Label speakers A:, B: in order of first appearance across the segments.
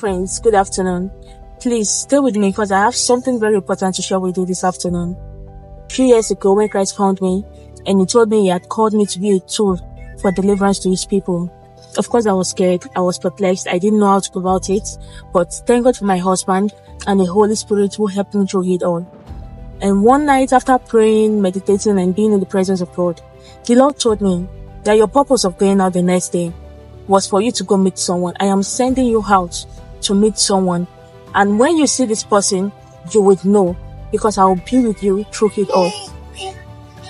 A: Friends, good afternoon. Please stay with me because I have something very important to share with you this afternoon. A few years ago, when Christ found me and he told me he had called me to be a tool for deliverance to his people, of course I was scared, I was perplexed, I didn't know how to go about it, but thank God for my husband and the Holy Spirit who helped me through it all. And one night after praying, meditating and being in the presence of God, the Lord told me that your purpose of going out the next day was for you to go meet someone. I am sending you out to meet someone, and when you see this person, you would know, because I will be with you through it all.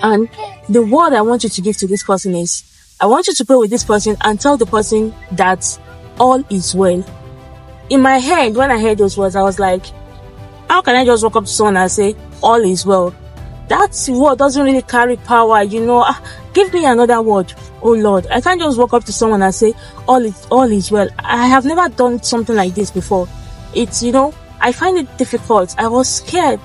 A: And the word I want you to give to this person is, I want you to pray with this person and tell the person that all is well. In my head, when I heard those words, I was like, how can I just walk up to someone and say all is well? That word doesn't really carry power, give me another word. Oh Lord, I can't just walk up to someone and say all is well. I have never done something like this before. It's, I find it difficult. I was scared.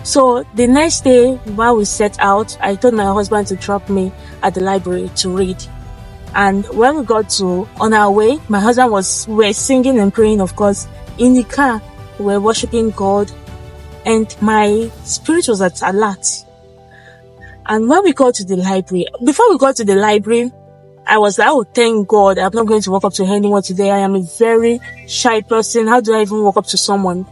A: So the next day while we set out, I told my husband to drop me at the library to read. And when we got on our way, my husband we're singing and praying, of course. In the car, we're worshiping God, and my spirit was at alert. And when we got to the library, before we got to the library, I was like, oh, thank God, I'm not going to walk up to anyone today. I am a very shy person. How do I even walk up to someone?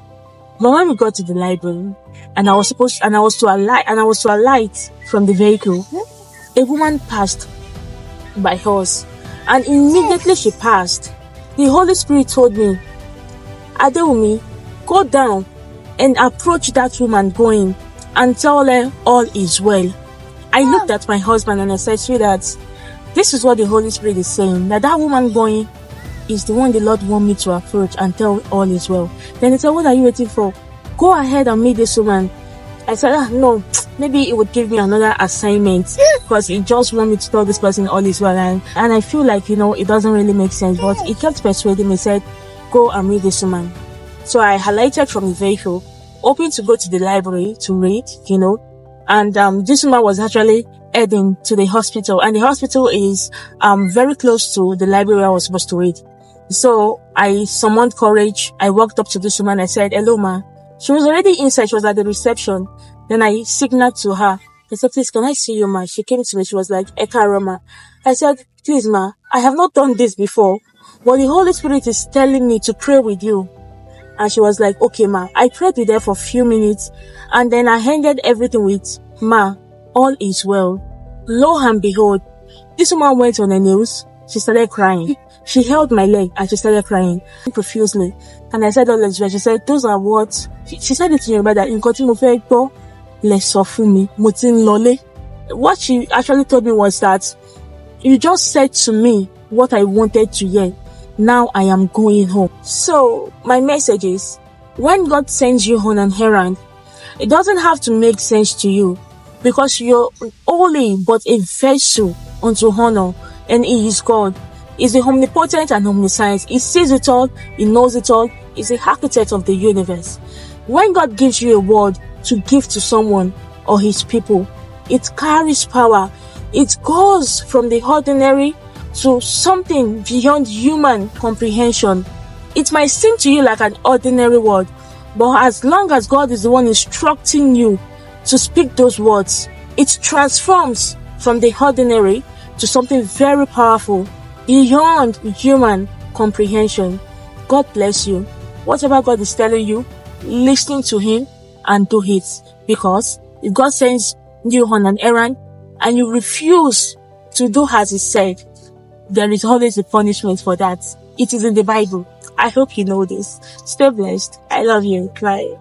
A: But when we got to the library, and I was to alight from the vehicle, a woman passed by us, and immediately she passed, the Holy Spirit told me, Adewumi, go down and approach that woman going and tell her all is well. I looked at my husband and I said, sweetheart, this is what the Holy Spirit is saying, that woman going is the one the Lord want me to approach and tell all is well. Then he said, what are you waiting for? Go ahead and meet this woman. I said, no, maybe it would give me another assignment because he just want me to tell this person all is well. And I feel like, it doesn't really make sense, but he kept persuading me, said, go and meet this woman. So I alighted from the vehicle, hoping to go to the library to read, and this woman was actually heading to the hospital, and the hospital is very close to the library I was supposed to read. So I summoned courage. I walked up to this woman. I said, hello, ma. She was already inside. She was at the reception. Then I signaled to her. I said, please, can I see you, ma? She came to me. She was like, Ekarama. I said, please, ma, I have not done this before, but the Holy Spirit is telling me to pray with you. And she was like, okay, ma. I prayed with her for a few minutes, and then I ended everything with, ma, all is well. Lo and behold, this woman went on her knees. She started crying. She held my leg and she started crying profusely. And I said all is well. She said, those are what? She said it to me, that in mo fẹ́ gbọ́, lẹ sọ fún mi, mo ti ń lọlé. What she actually told me was that, you just said to me what I wanted to hear. Now I am going home. So my message is, when God sends you on an errand, it doesn't have to make sense to you, because you're only but a vessel unto honor, and He is God. He's the omnipotent and omniscient. He sees it all, He knows it all. He's the architect of the universe. When God gives you a word to give to someone or His people, it carries power. It goes from the ordinary to something beyond human comprehension. It might seem to you like an ordinary word, but as long as God is the one instructing you to speak those words, it transforms from the ordinary to something very powerful, beyond human comprehension. God bless you. Whatever God is telling you, listen to Him and do it. Because if God sends you on an errand and you refuse to do as He said, there is always a punishment for that. It is in the Bible. I hope you know this. Stay blessed. I love you. Bye.